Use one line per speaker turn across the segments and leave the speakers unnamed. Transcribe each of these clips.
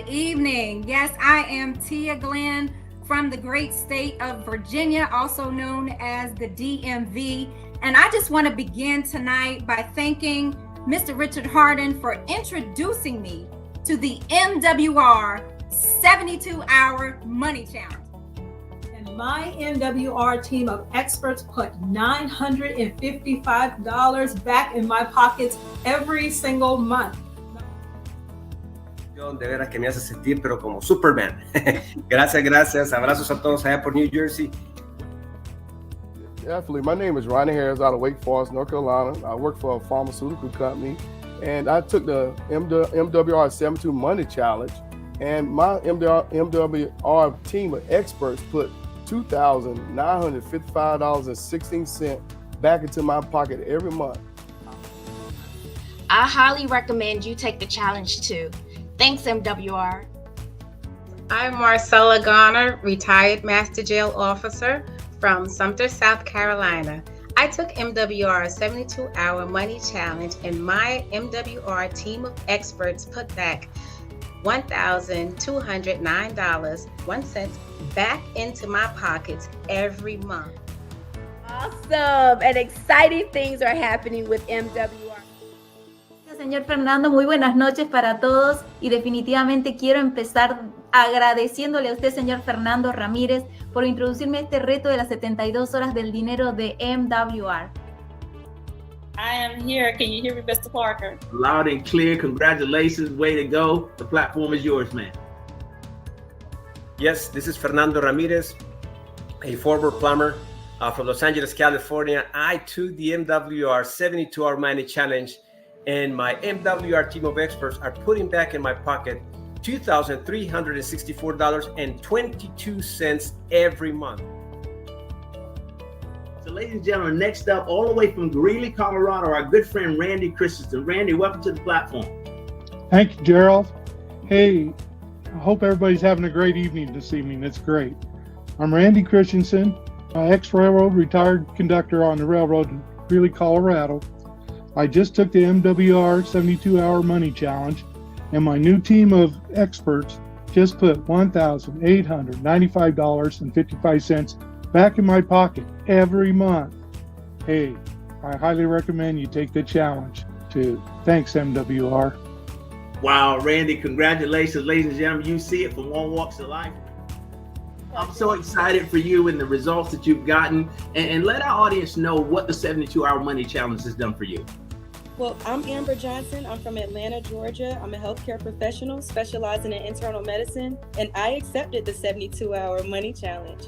evening. Yes, I am Tia Glenn from the great state of Virginia, also known as the DMV. And I just want to begin tonight by thanking Mr. Richard Harden for introducing me to the MWR 72-hour money challenge.
And my MWR team of experts put $955 back in my pockets every single month.
De veras que me hace sentir, pero como Superman. Gracias. Abrazos a todos allá por New Jersey.
Definitely. My name is Ronnie Harris out of Wake Forest, North Carolina. I work for a pharmaceutical company, and I took the MWR 72 Money Challenge, and my MWR team of experts put $2,955.16 back into my pocket every month.
I highly recommend you take the challenge too. Thanks, MWR.
I'm Marcella Garner, retired Master Jail Officer from Sumter, South Carolina. I took MWR 72-hour money challenge, and my MWR team of experts put back $1,209.01 back into my pockets every month.
Awesome, and exciting things are happening with MWR.
Señor Fernando, muy buenas noches para todos y definitivamente quiero empezar agradeciéndole a usted, señor Fernando Ramírez, por introducirme a este reto de las 72 horas del dinero de MWR.
I am here. Can you hear me, Mr. Parker?
Loud and clear. Congratulations. Way to go. The platform is yours, man.
Yes, this is Fernando Ramirez, a former plumber from Los Angeles, California. I took the MWR 72-hour money challenge, and my MWR team of experts are putting back in my pocket $2,364.22 every month.
So, ladies and gentlemen, next up, all the way from Greeley, Colorado, our good friend Randy Christensen. Randy, welcome to the platform.
Thank you, Gerald. Hey, I hope everybody's having a great evening this evening. It's great. I'm Randy Christensen, ex-railroad retired conductor on the railroad in Greeley, Colorado. I just took the MWR 72-hour money challenge, and my new team of experts just put $1,895.55 back in my pocket every month. Hey, I highly recommend you take the challenge too. Thanks, MWR.
Wow, Randy, congratulations, ladies and gentlemen. You see it from all walks of life. I'm so excited for you and the results that you've gotten. And let our audience know what the 72-hour money challenge has done for you.
Well, I'm Amber Johnson. I'm from Atlanta, Georgia. I'm a healthcare professional specializing in internal medicine, and I accepted the 72-hour money challenge.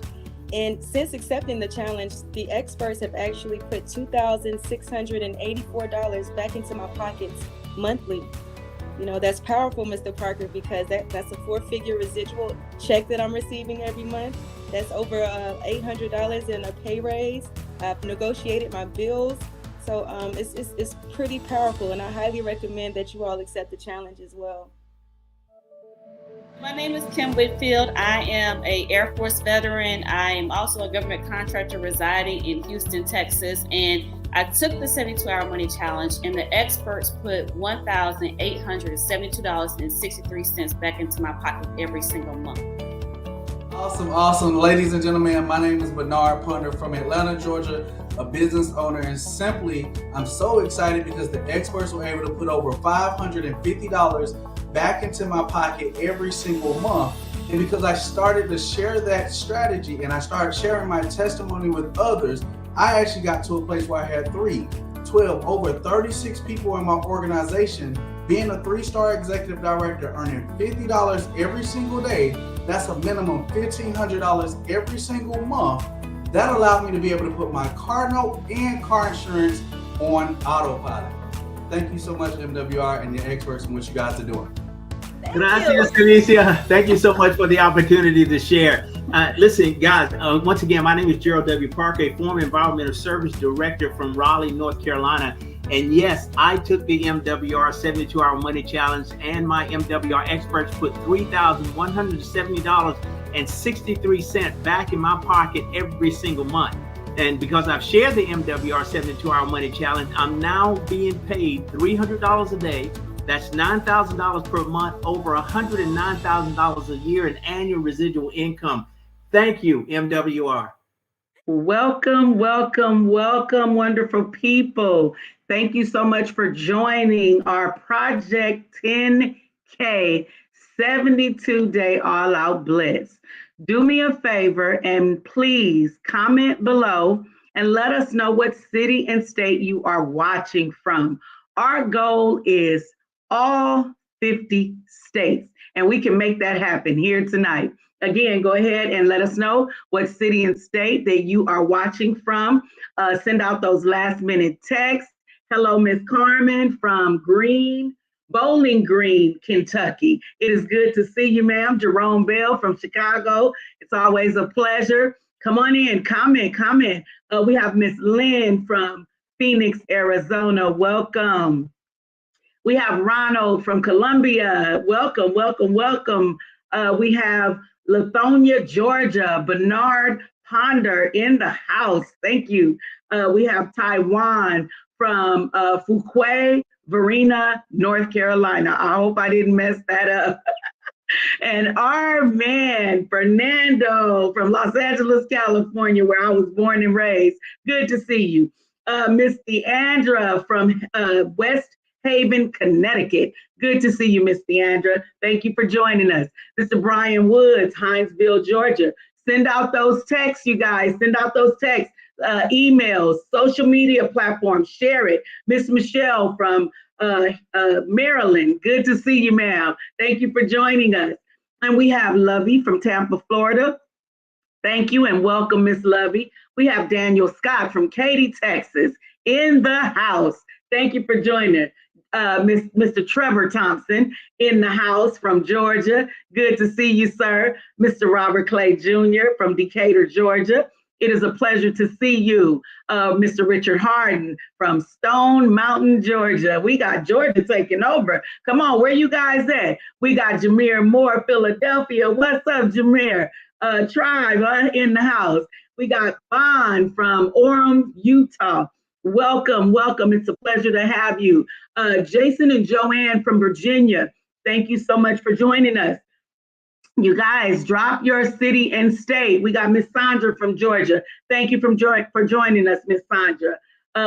And since accepting the challenge, the experts have actually put $2,684 back into my pockets monthly. You know, that's powerful, Mr. Parker, because that's a 4-figure residual check that I'm receiving every month. That's over $800 in a pay raise. I've negotiated my bills. So it's pretty powerful, and I highly recommend that you all accept the challenge as well. My name is Kim Whitfield. I am an Air Force veteran. I am also a government contractor residing in Houston, Texas, and I took the 72-hour money challenge, and the experts put $1,872.63 back into my pocket every single month.
Awesome. Ladies and gentlemen, my name is Bernard Ponder from Atlanta, Georgia, a business owner, and simply, I'm so excited because the experts were able to put over $550 back into my pocket every single month. And because I started to share that strategy and I started sharing my testimony with others, I actually got to a place where I had 12, over 36 people in my organization. Being a 3-star executive director, earning $50 every single day, that's a minimum $1,500 every single month. That allowed me to be able to put my car note and car insurance on autopilot. Thank you so much, MWR, and your experts and what you guys are doing.
Gracias, Felicia. Thank you so much for the opportunity to share. Listen, guys, once again, my name is Gerald W. Parker, a former Environmental Service Director from Raleigh, North Carolina. And yes, I took the MWR 72-hour money challenge, and my MWR experts put $3,170.63 back in my pocket every single month. And because I've shared the MWR 72-hour money challenge, I'm now being paid $300 a day. That's $9,000 per month, over $109,000 a year in annual residual income. Thank you, MWR.
Welcome, welcome, welcome, wonderful people. Thank you so much for joining our Project 10K 72-day all-out blitz. Do me a favor and please comment below and let us know what city and state you are watching from. Our goal is all 50 states, and we can make that happen here tonight. Again, go ahead and let us know what city and state that you are watching from. Send out those last minute texts. Hello, Miss Carmen from Bowling Green, Kentucky. It is good to see you, ma'am. Jerome Bell from Chicago. It's always a pleasure. Come on in, comment. We have Miss Lynn from Phoenix, Arizona. Welcome. We have Ronald from Columbia. Welcome. We have Lithonia, Georgia. Bernard Ponder in the house. Thank you. We have Taiwan from Fuquay, Varina, North Carolina. I hope I didn't mess that up. And our man, Fernando from Los Angeles, California, where I was born and raised. Good to see you. Miss Deandra from West Haven, Connecticut. Good to see you, Miss Deandra. Thank you for joining us. Mr. Brian Woods, Hinesville, Georgia. Send out those texts, you guys. Send out those texts, emails, social media platforms. Share it. Miss Michelle from Maryland. Good to see you, ma'am. Thank you for joining us. And we have Lovey from Tampa, Florida. Thank you and welcome, Miss Lovey. We have Daniel Scott from Katy, Texas in the house. Thank you for joining. Mr. Trevor Thompson in the house from Georgia. Good to see you, sir. Mr. Robert Clay Jr. from Decatur, Georgia. It is a pleasure to see you. Mr. Richard Harden from Stone Mountain, Georgia. We got Georgia taking over. Come on, where you guys at? We got Jameer Moore, Philadelphia. What's up, Jameer? Tribe in the house. We got Bond from Orem, Utah. Welcome. It's a pleasure to have you. Jason and Joanne from Virginia. Thank you so much for joining us. You guys, drop your city and state. We got Miss Sandra from Georgia. Thank you for joining us, Miss Sandra.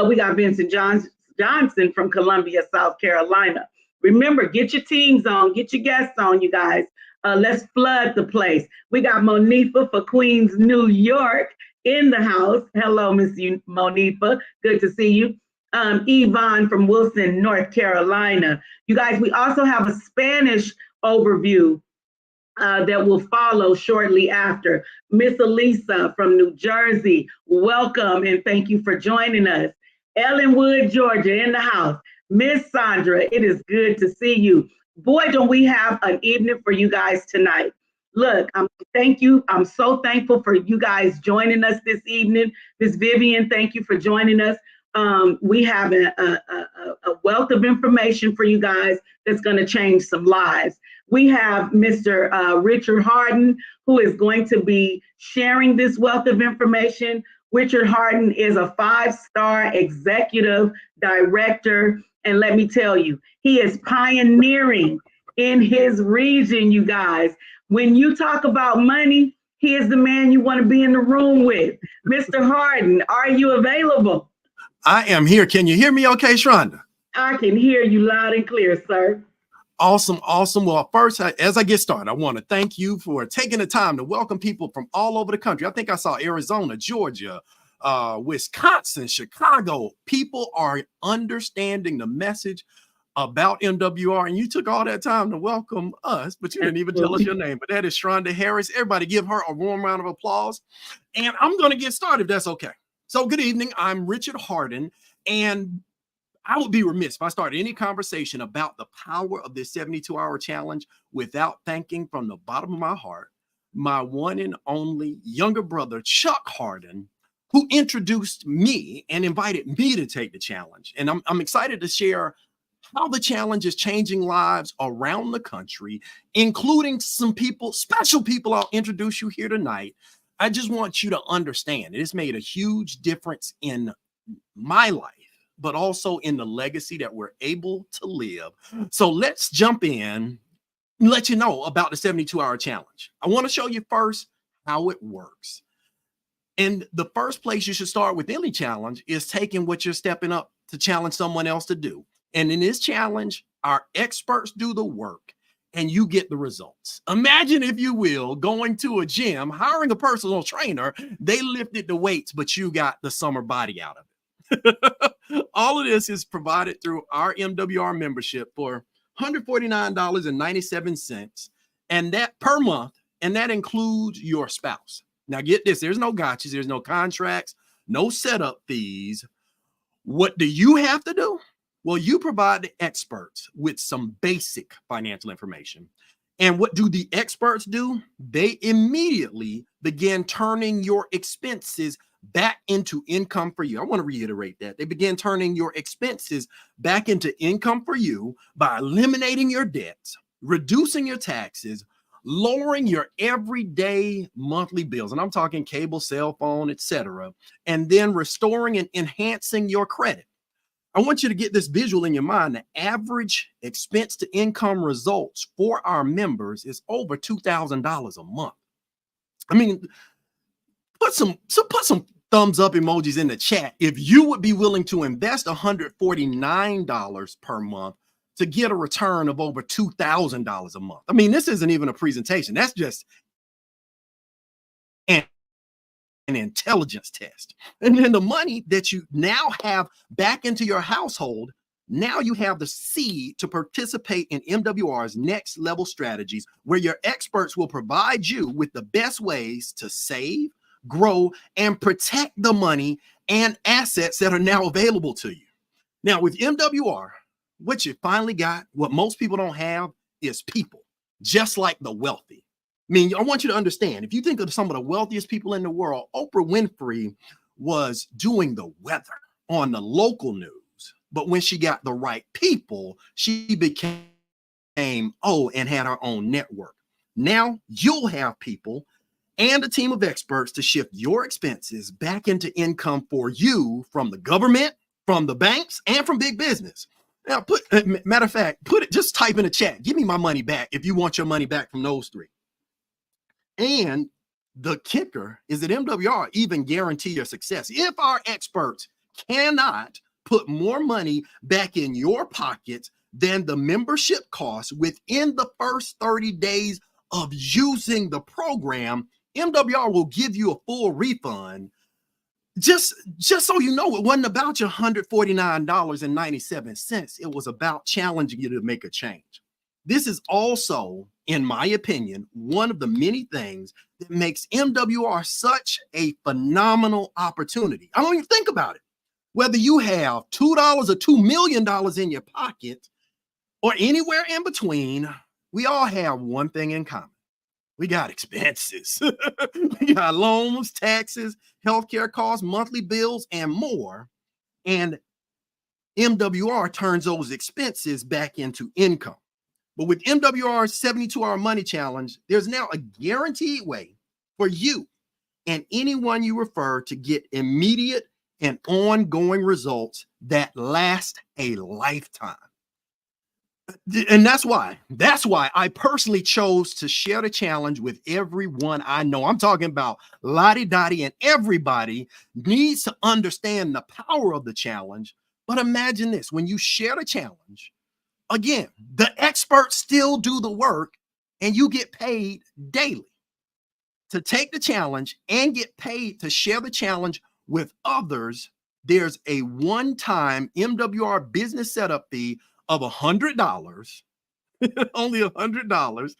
We got Vincent Johnson from Columbia, South Carolina. Remember, get your teams on, get your guests on, you guys. Let's flood the place. We got Monifa for Queens, New York in the house. Hello, Miss Monifa. Good to see you. Yvonne from Wilson, North Carolina. You guys, we also have a Spanish overview that will follow shortly after. Miss Elisa from New Jersey, welcome and thank you for joining us. Ellenwood, Georgia in the house. Miss Sandra, it is good to see you. Boy, don't we have an evening for you guys tonight. Look, thank you. I'm so thankful for you guys joining us this evening. Miss Vivian, thank you for joining us. We have a wealth of information for you guys that's going to change some lives. We have Mr. Richard Harden, who is going to be sharing this wealth of information. Richard Harden is a 5-star executive director. And let me tell you, he is pioneering in his region, you guys. When you talk about money, he is the man you want to be in the room with. Mr. Harden, are you available?
I am here. Can you hear me okay, Shonda?
I can hear you loud and clear, sir.
Awesome. Well, first, as I get started, I want to thank you for taking the time to welcome people from all over the country. I think I saw Arizona, Georgia, Wisconsin, Chicago. People are understanding the message about MWR, and you took all that time to welcome us, but you didn't even tell us your name. But that is Shonda Harris. Everybody give her a warm round of applause. And I'm going to get started if that's okay. So good evening. I'm Richard Harden, and I would be remiss if I started any conversation about the power of this 72-hour challenge without thanking from the bottom of my heart my one and only younger brother, Chuck Harden, who introduced me and invited me to take the challenge. And I'm excited to share how the challenge is changing lives around the country, including some people, special people I'll introduce you here tonight. I just want you to understand it has made a huge difference in my life but also in the legacy that we're able to live. So let's jump in and let you know about the 72-hour challenge. I want to show you first how it works. And the first place you should start with any challenge is taking what you're stepping up to challenge someone else to do. And in this challenge, our experts do the work and you get the results. Imagine, if you will, going to a gym, hiring a personal trainer. They lifted the weights, but you got the summer body out of it. All of this is provided through our MWR membership for $149.97, and that per month, and that includes your spouse. Now get this, there's no gotchas, there's no contracts, no setup fees. What do you have to do? Well, you provide the experts with some basic financial information. And what do the experts do? They immediately begin turning your expenses back into income for you. I want to reiterate that. They begin turning your expenses back into income for you by eliminating your debts, reducing your taxes, lowering your everyday monthly bills. And I'm talking cable, cell phone, etc. And then restoring and enhancing your credit. I want you to get this visual in your mind. The average expense to income results for our members is over $2,000 a month. I mean, put some thumbs up emojis in the chat if you would be willing to invest $149 per month to get a return of over $2,000 a month. I mean, this isn't even a presentation. That's just an intelligence test. And then the money that you now have back into your household, now you have the seed to participate in MWR's next level strategies, where your experts will provide you with the best ways to save, grow, and protect the money and assets that are now available to you. Now with MWR, what you finally got, what most people don't have, is people, just like the wealthy. I mean, I want you to understand, if you think of some of the wealthiest people in the world, Oprah Winfrey was doing the weather on the local news. But when she got the right people, she became, and had her own network. Now you'll have people and a team of experts to shift your expenses back into income for you from the government, from the banks, and from big business. Now, matter of fact, just type in the chat, give me my money back if you want your money back from those three. And the kicker is that MWR even guarantee your success. If our experts cannot put more money back in your pocket than the membership costs within the first 30 days of using the program, MWR will give you a full refund. Just so you know, it wasn't about your $149.97. It was about challenging you to make a change. This is also, in my opinion, one of the many things that makes MWR such a phenomenal opportunity. I don't even think about it. Whether you have $2 or $2 million in your pocket or anywhere in between, we all have one thing in common. We got expenses. We got loans, taxes, healthcare costs, monthly bills, and more. And MWR turns those expenses back into income. But with MWR's 72-hour money challenge, there's now a guaranteed way for you and anyone you refer to get immediate and ongoing results that last a lifetime. And that's why I personally chose to share the challenge with everyone I know. I'm talking about Lottie Dottie, and everybody needs to understand the power of the challenge. But imagine this, when you share the challenge, again, the experts still do the work and you get paid daily to take the challenge and get paid to share the challenge with others. There's a one-time MWR business setup fee of $100, only $100,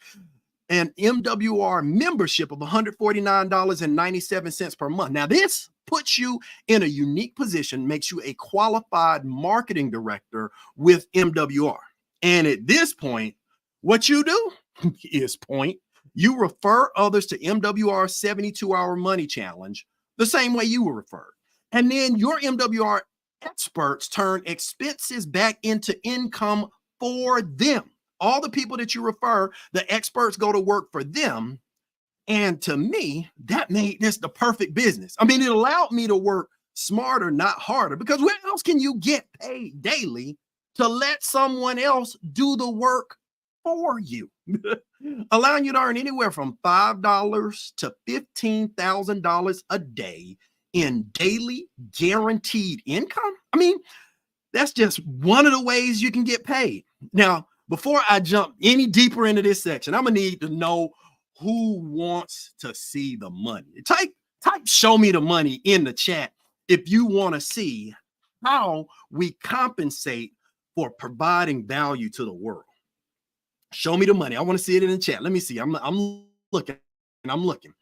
and MWR membership of $149.97 per month. Now, this puts you in a unique position, makes you a qualified marketing director with MWR. And at this point, what you do is you refer others to MWR 72-hour money challenge the same way you were referred. And then your MWR experts turn expenses back into income for them. All the people that you refer, the experts go to work for them. And to me, that made this the perfect business. I mean, it allowed me to work smarter, not harder, because where else can you get paid daily to let someone else do the work for you? Allowing you to earn anywhere from $5 to $15,000 a day in daily guaranteed income. I mean, that's just one of the ways you can get paid. Now, before I jump any deeper into this section, I'm gonna need to know who wants to see the money. Type show me the money in the chat if you want to see how we compensate for providing value to the world. Show me the money. I want to see it in the chat. Let me see. I'm looking and I'm looking.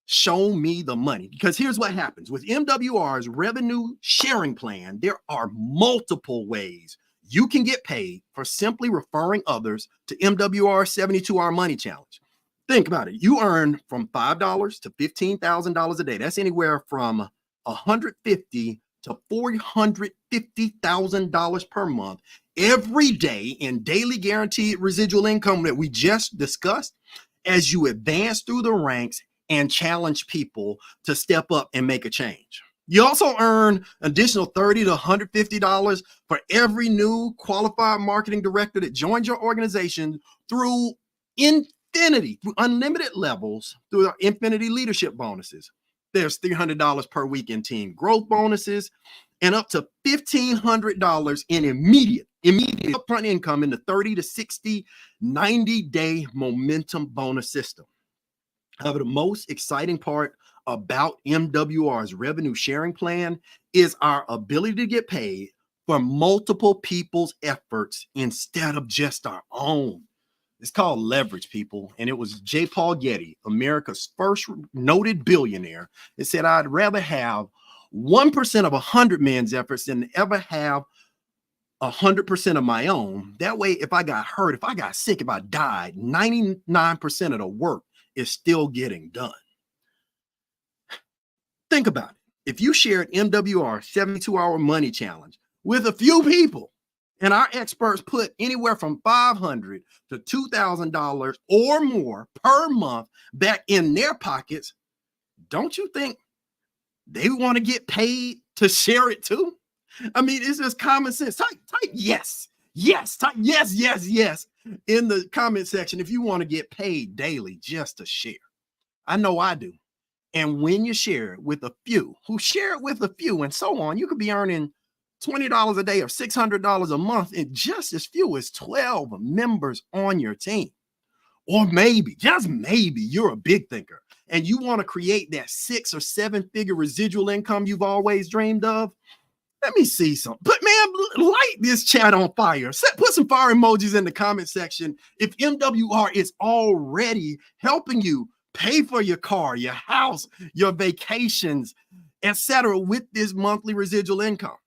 Show me the money, because here's what happens with MWR's revenue sharing plan. There are multiple ways you can get paid for simply referring others to MWR 72-hour money challenge. Think about it. You earn from $5 to $15,000 a day. That's anywhere from $150,000 to $450,000 per month every day in daily guaranteed residual income that we just discussed as you advance through the ranks and challenge people to step up and make a change. You also earn additional $30 to $150 for every new qualified marketing director that joins your organization through Infinity, through unlimited levels, through our Infinity leadership bonuses. There's $300 per week in team growth bonuses and up to $1,500 in immediate upfront income in the 30 to 60, 90-day momentum bonus system. However, the most exciting part about MWR's revenue sharing plan is our ability to get paid for multiple people's efforts instead of just our own. It's called leverage, people. And it was J. Paul Getty, America's first noted billionaire, that said, I'd rather have 1% of 100 men's efforts than ever have 100% of my own. That way, if I got hurt, if I got sick, if I died, 99% of the work is still getting done. Think about it. If you shared MWR 72-hour money challenge with a few people, and our experts put anywhere from $500 to $2,000 or more per month back in their pockets, don't you think they want to get paid to share it too? I mean, it's just common sense. Type yes, type yes in the comment section if you want to get paid daily just to share. I know I do. And when you share it with a few who share it with a few and so on, you could be earning $20 a day or $600 a month in just as few as 12 members on your team. Or maybe, just maybe, you're a big thinker and you want to create that 6 or 7 figure residual income you've always dreamed of. Let me see something. But man, light this chat on fire. Put some fire emojis in the comment section if MWR is already helping you pay for your car, your house, your vacations, etc. with this monthly residual income.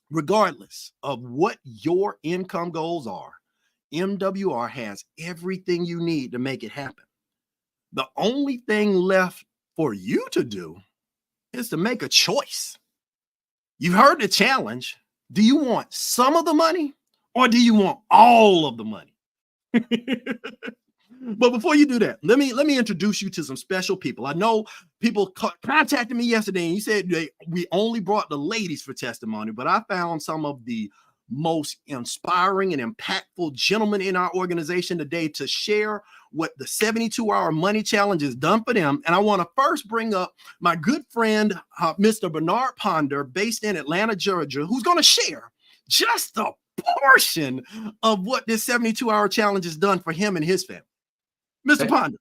Regardless of what your income goals are, MWR has everything you need to make it happen. The only thing left for you to do is to make a choice. You've heard the challenge. Do you want some of the money or do you want all of the money? But before you do that, let me introduce you to some special people. I know people contacted me yesterday and you said we only brought the ladies for testimony, but I found some of the most inspiring and impactful gentlemen in our organization today to share what the 72-hour money challenge has done for them. And I want to first bring up my good friend, Mr. Bernard Ponder, based in Atlanta, Georgia, who's going to share just a portion of what this 72-hour challenge has done for him and his family. Mr. Ponder.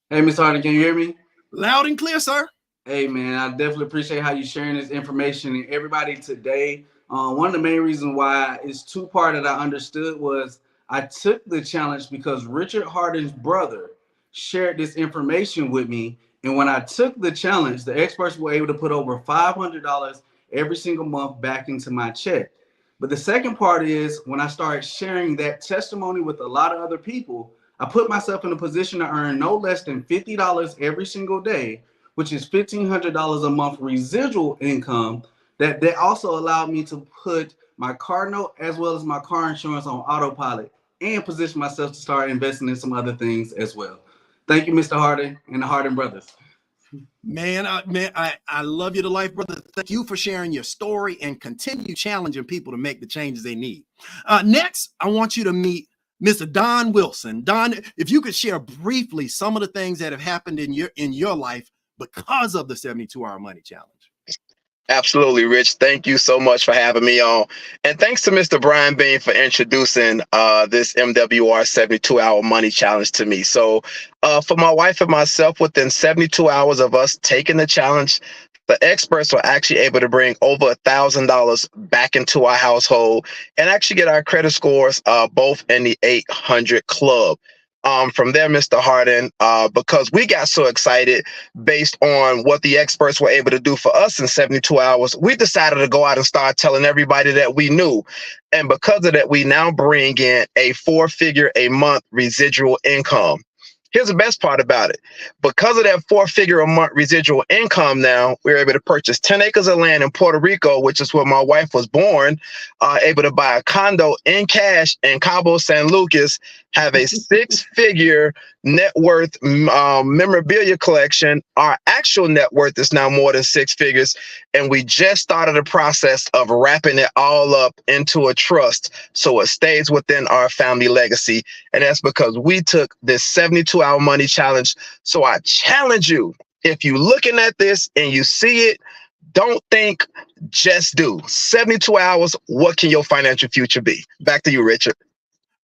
Hey, Mr. Hardy, can you hear me?
Loud and clear, sir.
Hey, man, I definitely appreciate how you sharing this information. And everybody today, one of the main reasons why it's two-part that I understood was I took the challenge because Richard Harden's brother shared this information with me. And when I took the challenge, the experts were able to put over $500 every single month back into my check. But the second part is when I started sharing that testimony with a lot of other people, I put myself in a position to earn no less than $50 every single day, which is $1,500 a month residual income. That also allowed me to put my car note as well as my car insurance on autopilot and position myself to start investing in some other things as well. Thank you, Mr. Harden and the Harden brothers.
Man, I love you to life, brother. Thank you for sharing your story and continue challenging people to make the changes they need. Next, I want you to meet Mr. Don Wilson. Don, if you could share briefly some of the things that have happened in your life because of the 72-hour money challenge.
Absolutely, Rich. Thank you so much for having me on. And thanks to Mr. Brian Bain for introducing this MWR 72-hour money challenge to me. So for my wife and myself, within 72 hours of us taking the challenge, the experts were actually able to bring over $1,000 back into our household and actually get our credit scores both in the 800 club. From there, Mr. Harden, because we got so excited based on what the experts were able to do for us in 72 hours, we decided to go out and start telling everybody that we knew. And because of that, we now bring in a 4-figure a month residual income. Here's the best part about it. Because of that 4-figure a month residual income now, we're able to purchase 10 acres of land in Puerto Rico, which is where my wife was born, able to buy a condo in cash in Cabo San Lucas, have a 6-figure net worth memorabilia collection. Our actual net worth is now more than 6 figures. And we just started the process of wrapping it all up into a trust so it stays within our family legacy. And that's because we took this 72-hour money challenge. So I challenge you, if you're looking at this and you see it, don't think, just do. 72 hours, what can your financial future be? Back to you, Richard.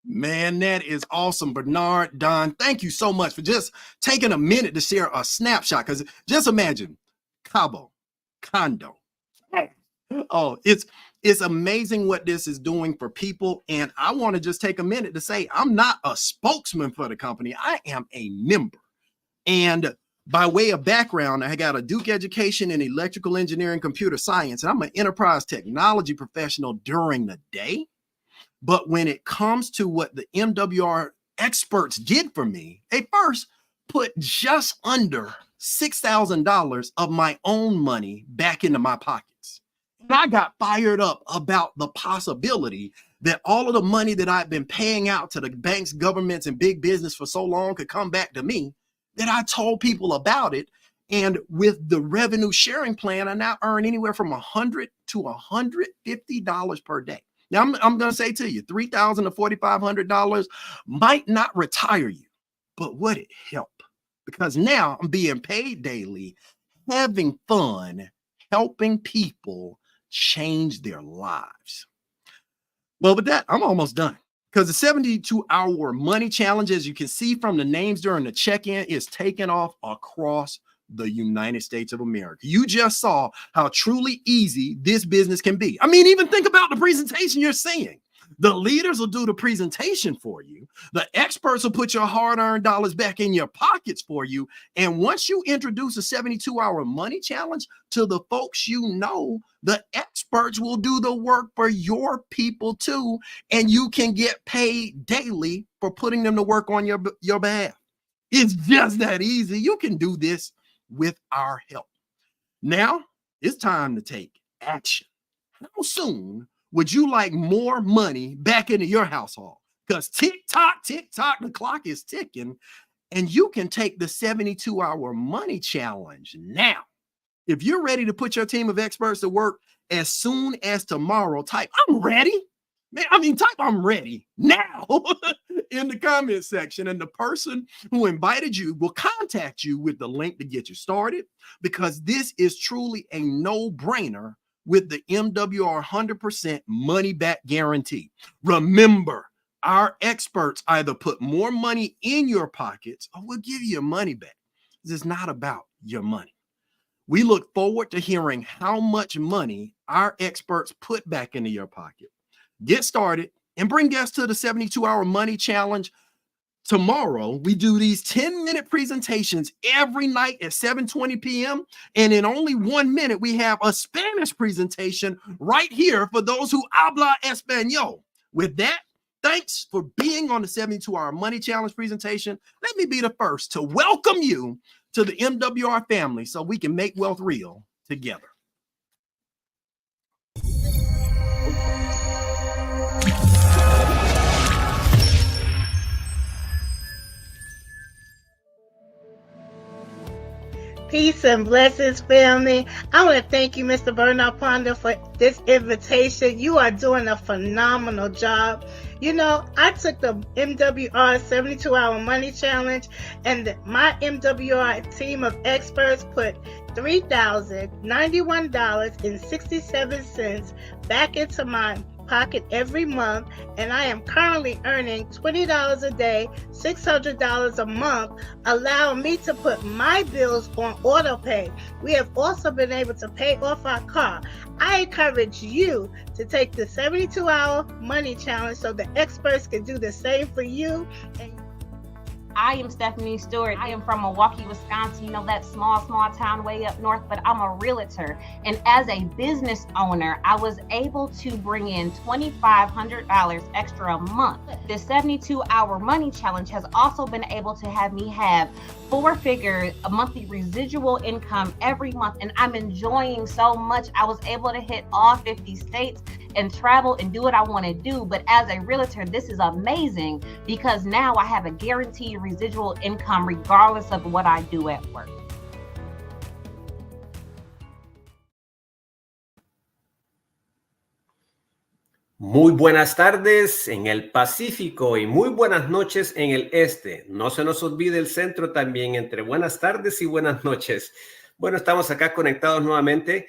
Man, that is awesome. Bernard, Don, thank you so much for just taking a minute to share a snapshot. Because just imagine Cabo, condo. Oh, it's amazing what this is doing for people. And I want to just take a minute to say, I'm not a spokesman for the company. I am a member. And by way of background, I got a Duke education in electrical engineering, computer science, and I'm an enterprise technology professional during the day. But when it comes to what the MWR experts did for me, they first put just under $6,000 of my own money back into my pockets. And I got fired up about the possibility that all of the money that I've been paying out to the banks, governments, and big business for so long could come back to me, that I told people about it. And with the revenue sharing plan, I now earn anywhere from $100 to $150 per day. Now, I'm going to say to you, $3,000 to $4,500 might not retire you, but would it help? Because now I'm being paid daily, having fun, helping people change their lives. Well, with that, I'm almost done. Because the 72-hour money challenge, as you can see from the names during the check-in, is taking off across the United States of America. You just saw how truly easy this business can be. I mean, even think about the presentation you're seeing. The leaders will do the presentation for you. The experts will put your hard-earned dollars back in your pockets for you. And once you introduce a 72-hour money challenge to the folks you know, the experts will do the work for your people too. And you can get paid daily for putting them to work on your behalf. It's just that easy. You can do this with our help. Now it's time to take action. How soon would you like more money back into your household? Because tick tock, the clock is ticking, and you can take the 72-hour money challenge now. If you're ready to put your team of experts to work as soon as tomorrow, type "I'm ready." Type "I'm ready" now in the comment section, and the person who invited you will contact you with the link to get you started, because this is truly a no-brainer with the MWR 100% money back guarantee. Remember, our experts either put more money in your pockets or will give you your money back. This is not about your money. We look forward to hearing how much money our experts put back into your pocket. Get started and bring guests to the 72-hour money challenge. Tomorrow, we do these 10-minute presentations every night at 7:20 p.m. And in only 1 minute, we have a Spanish presentation right here for those who habla español. With that, thanks for being on the 72-hour money challenge presentation. Let me be the first to welcome you to the MWR family so we can make wealth real together.
Peace and blessings, family. I want to thank you, Mr. Bernard Ponder, for this invitation. You are doing a phenomenal job. You know, I took the MWR 72-Hour Money Challenge, and my MWR team of experts put $3,091.67 back into my pocket every month, and I am currently earning $20 a day, $600 a month, allowing me to put my bills on auto pay. We have also been able to pay off our car. I encourage you to take the 72-Hour Money Challenge so the experts can do the same for you.
I am Stephanie Stewart. I am from Milwaukee, Wisconsin. You know, that small town way up north, but I'm a realtor. And as a business owner, I was able to bring in $2,500 extra a month. The 72-Hour Money Challenge has also been able to have me have 4-figure a monthly residual income every month. And I'm enjoying so much. I was able to hit all 50 states and travel and do what I want to do. But as a realtor, this is amazing because now I have a guaranteed residual income regardless of what I do at work.
Muy buenas tardes en el Pacífico y muy buenas noches en el este. No se nos olvide el centro también, entre buenas tardes y buenas noches. Bueno, estamos acá conectados nuevamente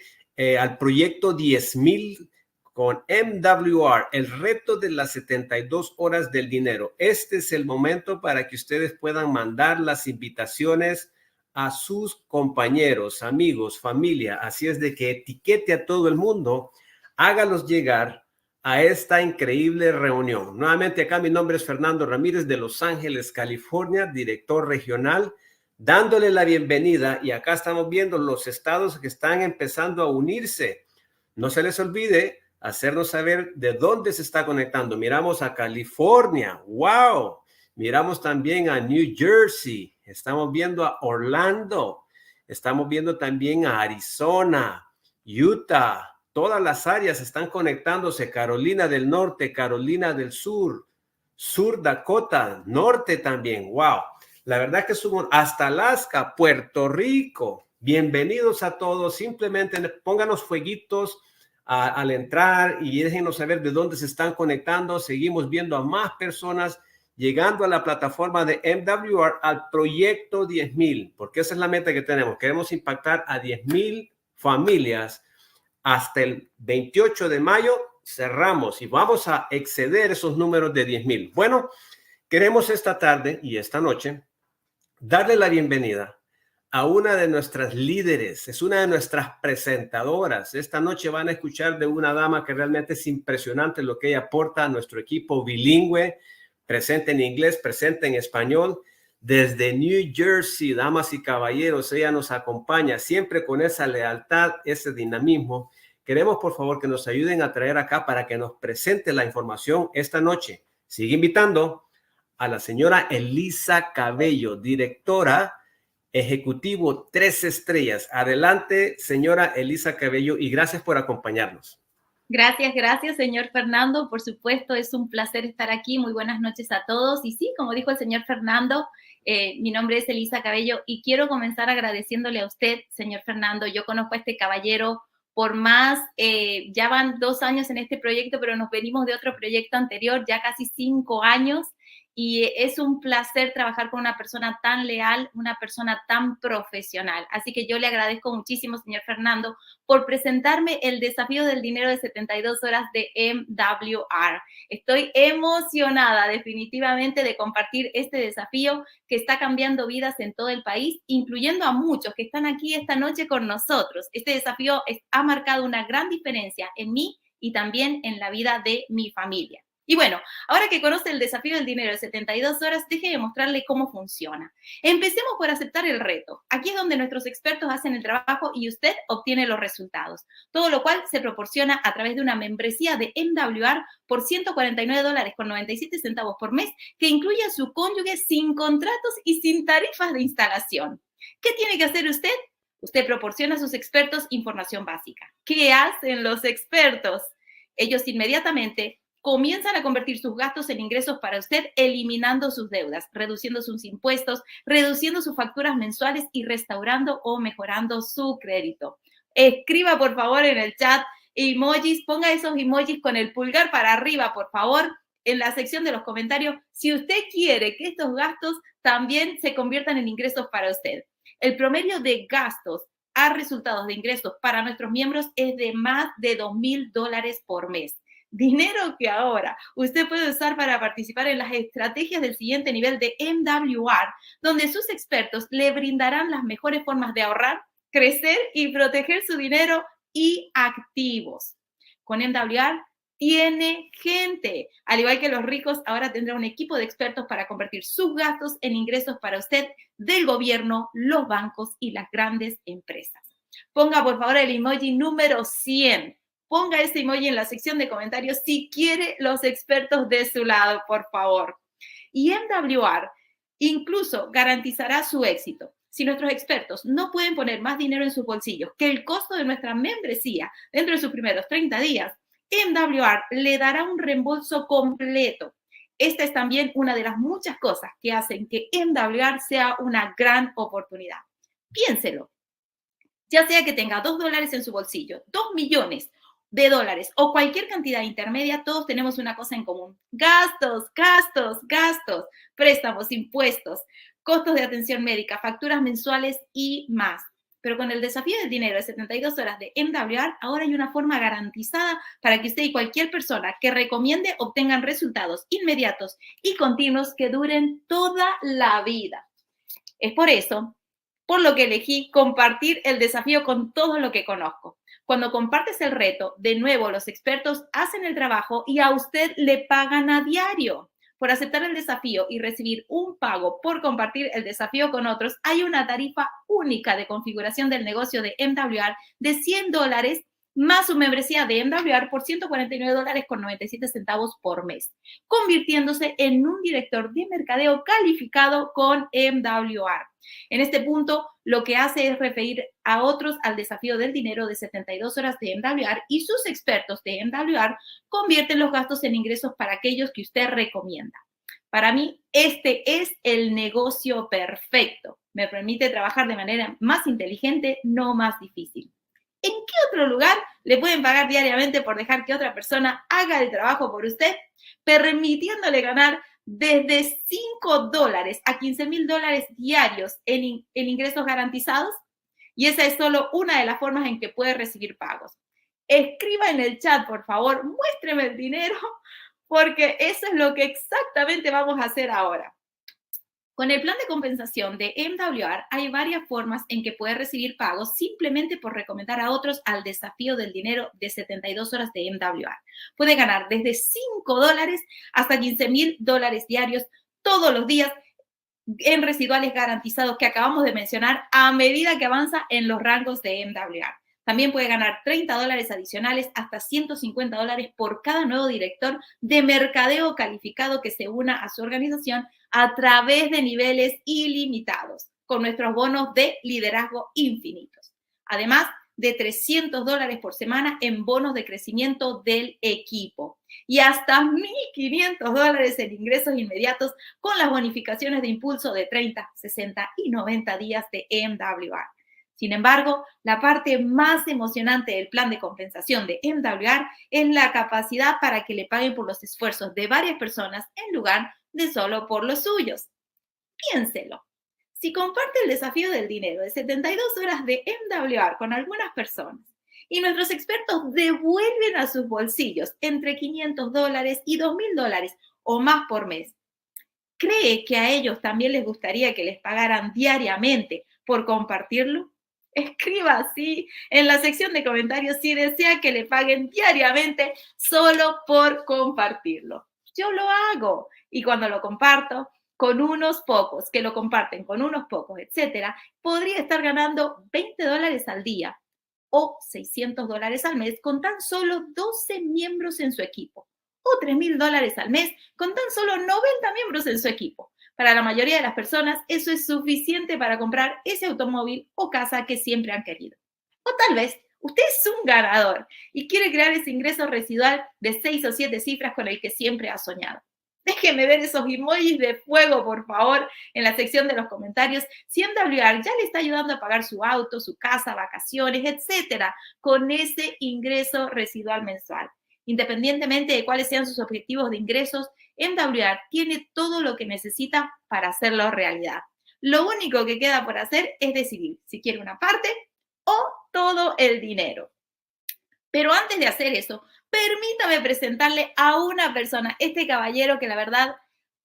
al proyecto 10,000 con MWR, el reto de las 72 horas del dinero. Este es el momento para que ustedes puedan mandar las invitaciones a sus compañeros, amigos, familia. Así es de que etiquete a todo el mundo, hágalos llegar a esta increíble reunión. Nuevamente acá mi nombre es Fernando Ramírez de Los Ángeles, California, director regional, dándole la bienvenida. Y acá estamos viendo los estados que están empezando a unirse. No se les olvide hacernos saber de dónde se está conectando. Miramos a California, wow. Miramos también a New Jersey, estamos viendo a Orlando, estamos viendo también a Arizona, Utah. Todas las áreas están conectándose. Carolina del Norte, Carolina del Sur, Sur Dakota, Norte también. Wow. La verdad que subo hasta Alaska, Puerto Rico. Bienvenidos a todos. Simplemente pónganos fueguitos al entrar y déjenos saber de dónde se están conectando. Seguimos viendo a más personas llegando a la plataforma de MWR al proyecto 10,000, porque esa es la meta que tenemos. Queremos impactar a 10,000 familias. Hasta el 28 de mayo cerramos y vamos a exceder esos números de 10,000. Bueno, queremos esta tarde y esta noche darle la bienvenida a una de nuestras líderes, es una de nuestras presentadoras. Esta noche van a escuchar de una dama que realmente es impresionante lo que ella aporta a nuestro equipo bilingüe, presente en inglés, presente en español. Desde New Jersey, damas y caballeros, ella nos acompaña siempre con esa lealtad, ese dinamismo. Queremos, por favor, que nos ayuden a traer acá para que nos presente la información esta noche. Sigue invitando a la señora Elisa Cabello, directora ejecutivo 3 estrellas. Adelante, señora Elisa Cabello, y gracias por acompañarnos.
Gracias, señor Fernando. Por supuesto, es un placer estar aquí. Muy buenas noches a todos. Y sí, como dijo el señor Fernando, mi nombre es Elisa Cabello y quiero comenzar agradeciéndole a usted, señor Fernando. Yo conozco a este caballero por más, ya van 2 años en este proyecto, pero nos venimos de otro proyecto anterior, ya casi 5 años. Y es un placer trabajar con una persona tan leal, una persona tan profesional. Así que yo le agradezco muchísimo, señor Fernando, por presentarme el desafío del dinero de 72 horas de MWR. Estoy emocionada definitivamente de compartir este desafío que está cambiando vidas en todo el país, incluyendo a muchos que están aquí esta noche con nosotros. Este desafío ha marcado una gran diferencia en mí y también en la vida de mi familia. Y bueno, ahora que conoce el desafío del dinero de 72 horas, déjeme mostrarle cómo funciona. Empecemos por aceptar el reto. Aquí es donde nuestros expertos hacen el trabajo y usted obtiene los resultados. Todo lo cual se proporciona a través de una membresía de MWR por $149.97 por mes, que incluye a su cónyuge sin contratos y sin tarifas de instalación. ¿Qué tiene que hacer usted? Usted proporciona a sus expertos información básica. ¿Qué hacen los expertos? Ellos inmediatamente comienzan a convertir sus gastos en ingresos para usted, eliminando sus deudas, reduciendo sus impuestos, reduciendo sus facturas mensuales y restaurando o mejorando su crédito. Escriba, por favor, en el chat emojis, ponga esos emojis con el pulgar para arriba, por favor, en la sección de los comentarios, si usted quiere que estos gastos también se conviertan en ingresos para usted. El promedio de gastos a resultados de ingresos para nuestros miembros es de más de $2,000 por mes. Dinero que ahora usted puede usar para participar en las estrategias del siguiente nivel de MWR, donde sus expertos le brindarán las mejores formas de ahorrar, crecer y proteger su dinero y activos. Con MWR tiene gente. Al igual que los ricos, ahora tendrá un equipo de expertos para convertir sus gastos en ingresos para usted del gobierno, los bancos y las grandes empresas. Ponga, por favor, el emoji número 100. Ponga ese emoji en la sección de comentarios si quiere los expertos de su lado, por favor. Y MWR incluso garantizará su éxito. Si nuestros expertos no pueden poner más dinero en sus bolsillos que el costo de nuestra membresía dentro de sus primeros 30 días, MWR le dará un reembolso completo. Esta es también una de las muchas cosas que hacen que MWR sea una gran oportunidad. Piénselo. Ya sea que tenga $2 en su bolsillo, $2 millones o cualquier cantidad intermedia, todos tenemos una cosa en común. Gastos, gastos, gastos, préstamos, impuestos, costos de atención médica, facturas mensuales y más. Pero con el desafío del dinero de 72 horas de MWR, ahora hay una forma garantizada para que usted y cualquier persona que recomiende obtengan resultados inmediatos y continuos que duren toda la vida. Es por eso, por lo que elegí compartir el desafío con todo lo que conozco. Cuando compartes el reto, de nuevo los expertos hacen el trabajo y a usted le pagan a diario. Por aceptar el desafío y recibir un pago por compartir el desafío con otros, hay una tarifa única de configuración del negocio de MWR de $100 más su membresía de MWR por $149.97 por mes, convirtiéndose en un director de mercadeo calificado con MWR. En este punto, lo que hace es referir a otros al desafío del dinero de 72 horas de MWR y sus expertos de MWR convierten los gastos en ingresos para aquellos que usted recomienda. Para mí, este es el negocio perfecto. Me permite trabajar de manera más inteligente, no más difícil. ¿En qué otro lugar le pueden pagar diariamente por dejar que otra persona haga el trabajo por usted, permitiéndole ganar desde $5 a $15,000 diarios en ingresos garantizados? Y esa es solo una de las formas en que puede recibir pagos. Escriba en el chat, por favor, muéstreme el dinero, porque eso es lo que exactamente vamos a hacer ahora. Con el plan de compensación de MWR hay varias formas en que puede recibir pagos simplemente por recomendar a otros al desafío del dinero de 72 horas de MWR. Puede ganar desde $5 hasta $15,000 diarios todos los días en residuales garantizados que acabamos de mencionar a medida que avanza en los rangos de MWR. También puede ganar $30 adicionales hasta $150 por cada nuevo director de mercadeo calificado que se una a su organización a través de niveles ilimitados, con nuestros bonos de liderazgo infinitos. Además de $300 por semana en bonos de crecimiento del equipo y hasta $1,500 en ingresos inmediatos con las bonificaciones de impulso de 30, 60 y 90 días de MWR. Sin embargo, la parte más emocionante del plan de compensación de MWR es la capacidad para que le paguen por los esfuerzos de varias personas en lugar de solo por los suyos. Piénselo. Si comparte el desafío del dinero de 72 horas de MWR con algunas personas y nuestros expertos devuelven a sus bolsillos entre $500 y $2,000 o más por mes, ¿cree que a ellos también les gustaría que les pagaran diariamente por compartirlo? Escriba así en la sección de comentarios si desea que le paguen diariamente solo por compartirlo. Yo lo hago y cuando lo comparto con unos pocos, que lo comparten con unos pocos, etcétera, podría estar ganando $20 al día o $600 al mes con tan solo 12 miembros en su equipo o $3,000 al mes con tan solo 90 miembros en su equipo. Para la mayoría de las personas, eso es suficiente para comprar ese automóvil o casa que siempre han querido. O tal vez Usted es un ganador y quiere crear ese ingreso residual de 6 o 7 cifras con el que siempre ha soñado. Déjeme ver esos emojis de fuego, por favor, en la sección de los comentarios. Si MWR ya le está ayudando a pagar su auto, su casa, vacaciones, etcétera, con ese ingreso residual mensual. Independientemente de cuáles sean sus objetivos de ingresos, MWR tiene todo lo que necesita para hacerlo realidad. Lo único que queda por hacer es decidir si quiere una parte o todo el dinero. Pero antes de hacer eso, permítame presentarle a una persona, este caballero que la verdad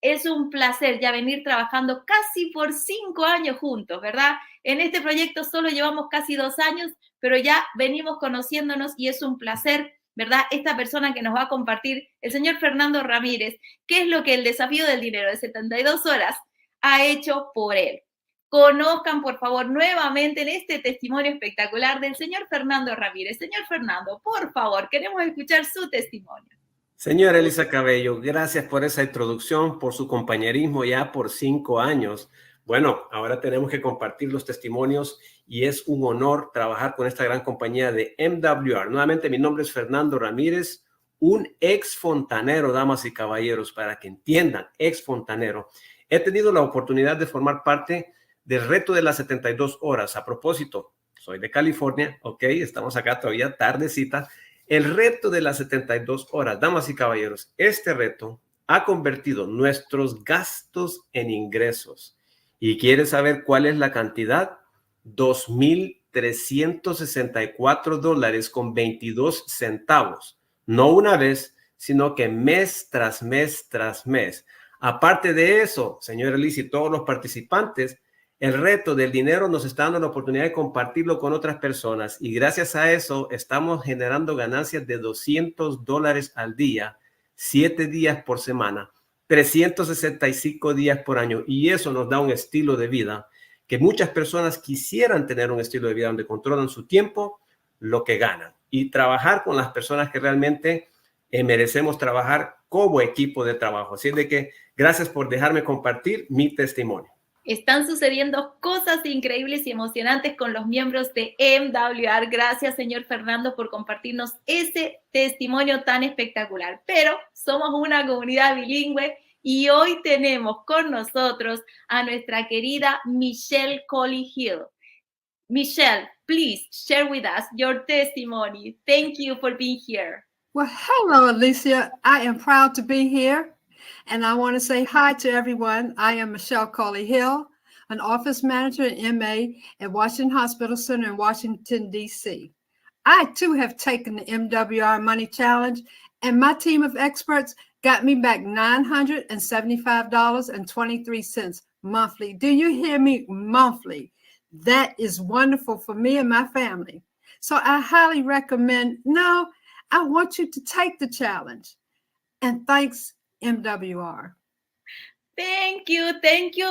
es un placer ya venir trabajando casi por 5 años juntos, ¿verdad? En este proyecto solo llevamos casi 2 años, pero ya venimos conociéndonos y es un placer, ¿verdad? Esta persona que nos va a compartir, el señor Fernando Ramírez, qué es lo que el desafío del dinero de 72 horas ha hecho por él. Conozcan, por favor, nuevamente en este testimonio espectacular del señor Fernando Ramírez. Señor Fernando, por favor, queremos escuchar su testimonio.
Señora Elisa Cabello, gracias por esa introducción, por su compañerismo ya por 5 años. Bueno, ahora tenemos que compartir los testimonios y es un honor trabajar con esta gran compañía de MWR. Nuevamente, mi nombre es Fernando Ramírez, un ex fontanero, damas y caballeros, para que entiendan, ex fontanero. He tenido la oportunidad de formar parte del reto de las 72 horas. A propósito, soy de California, ok, estamos acá todavía tardecita. El reto de las 72 horas, damas y caballeros, este reto ha convertido nuestros gastos en ingresos. ¿Y quiere saber cuál es la cantidad? $2,364.22. No una vez, sino que mes tras mes tras mes. Aparte de eso, señora Liz y todos los participantes, el reto del dinero nos está dando la oportunidad de compartirlo con otras personas y gracias a eso estamos generando ganancias de $200 al día, 7 días por semana, 365 días por año y eso nos da un estilo de vida que muchas personas quisieran tener un estilo de vida donde controlan su tiempo, lo que ganan y trabajar con las personas que realmente merecemos trabajar como equipo de trabajo. Así de que gracias por dejarme compartir mi testimonio.
Están sucediendo cosas increíbles y emocionantes con los miembros de MWR. Gracias, señor Fernando, por compartirnos ese testimonio tan espectacular. Pero somos una comunidad bilingüe y hoy tenemos con nosotros a nuestra querida Michelle Coley Hill. Michelle, please share with us your testimony. Thank you for being here.
Well, hello, Alicia. I am proud to be here. And I want to say hi to everyone. I am Michelle Coley Hill, an office manager at MA at Washington Hospital Center in Washington, D.C. I, too, have taken the MWR Money Challenge, and my team of experts got me back $975.23 monthly. Do you hear me? Monthly. That is wonderful for me and my family. So I highly recommend, no, I want you to take the challenge. And thanks, MWR.
Thank you,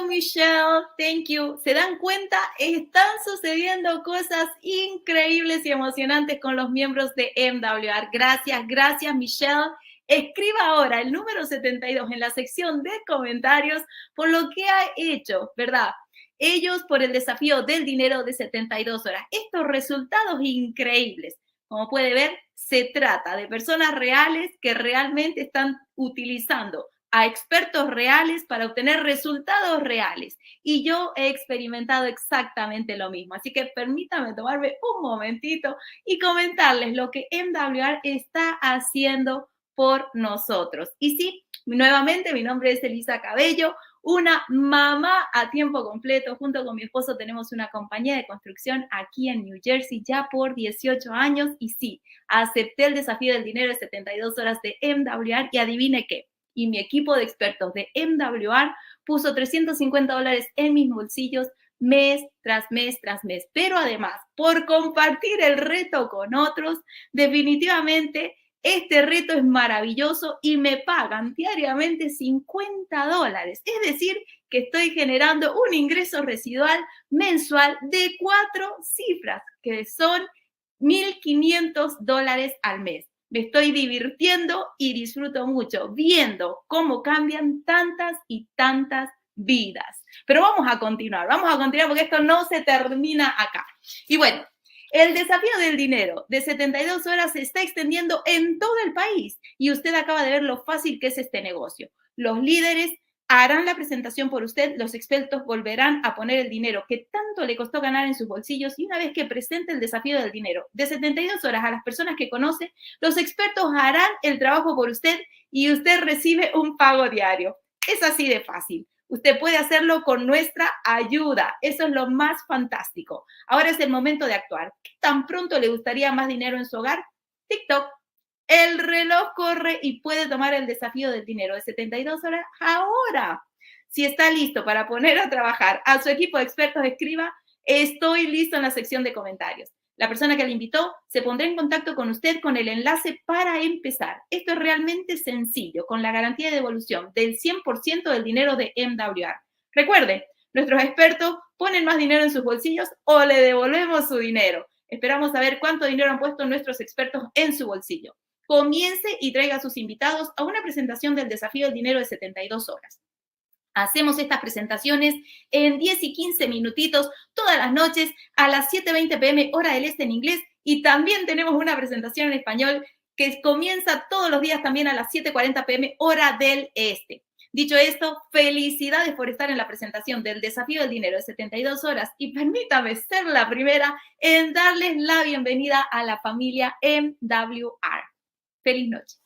Michelle. Thank you. ¿Se dan cuenta? Están sucediendo cosas increíbles y emocionantes con los miembros de MWR. Gracias, Michelle. Escriba ahora el número 72 en la sección de comentarios por lo que ha hecho, ¿verdad? Ellos por el desafío del dinero de 72 horas. Estos resultados increíbles. Como puede ver, se trata de personas reales que realmente están utilizando a expertos reales para obtener resultados reales. Y yo he experimentado exactamente lo mismo. Así que permítame tomarme un momentito y comentarles lo que MWR está haciendo por nosotros. Y sí, nuevamente, mi nombre es Elisa Cabello, una mamá a tiempo completo. Junto con mi esposo tenemos una compañía de construcción aquí en New Jersey ya por 18 años. Y sí, acepté el desafío del dinero de 72 horas de MWR y adivine qué. Y mi equipo de expertos de MWR puso $350 en mis bolsillos mes tras mes tras mes. Pero además, por compartir el reto con otros, definitivamente este reto es maravilloso y me pagan diariamente $50. Es decir, que estoy generando un ingreso residual mensual de 4 cifras, que son $1,500 al mes. Me estoy divirtiendo y disfruto mucho viendo cómo cambian tantas y tantas vidas. Pero vamos a continuar porque esto no se termina acá. Y bueno,
El desafío del dinero de 72 horas se está extendiendo en todo el país y usted acaba de ver lo fácil que es este negocio. Los líderes harán la presentación por usted, los expertos volverán a poner el dinero que tanto le costó ganar en sus bolsillos y una vez que presente el desafío del dinero de 72 horas a las personas que conoce, los expertos harán el trabajo por usted y usted recibe un pago diario. Es así de fácil. Usted puede hacerlo con nuestra ayuda. Eso es lo más fantástico. Ahora es el momento de actuar. ¿Qué tan pronto le gustaría más dinero en su hogar? TikTok. El reloj corre y puede tomar el desafío del dinero de 72 horas ahora. Si está listo para poner a trabajar a su equipo de expertos, escriba "Estoy listo" en la sección de comentarios. La persona que le invitó se pondrá en contacto con usted con el enlace para empezar. Esto es realmente sencillo, con la garantía de devolución del 100% del dinero de MWR. Recuerde, nuestros expertos ponen más dinero en sus bolsillos o le devolvemos su dinero. Esperamos saber cuánto dinero han puesto nuestros expertos en su bolsillo. Comience y traiga a sus invitados a una presentación del desafío del dinero de 72 horas. Hacemos estas presentaciones en 10 y 15 minutitos todas las noches a las 7:20 p.m. hora del este en inglés y también tenemos una presentación en español que comienza todos los días también a las 7:40 p.m. hora del este. Dicho esto, felicidades por estar en la presentación del desafío del dinero de 72 horas y permítame ser la primera en darles la bienvenida a la familia MWR. Feliz noche.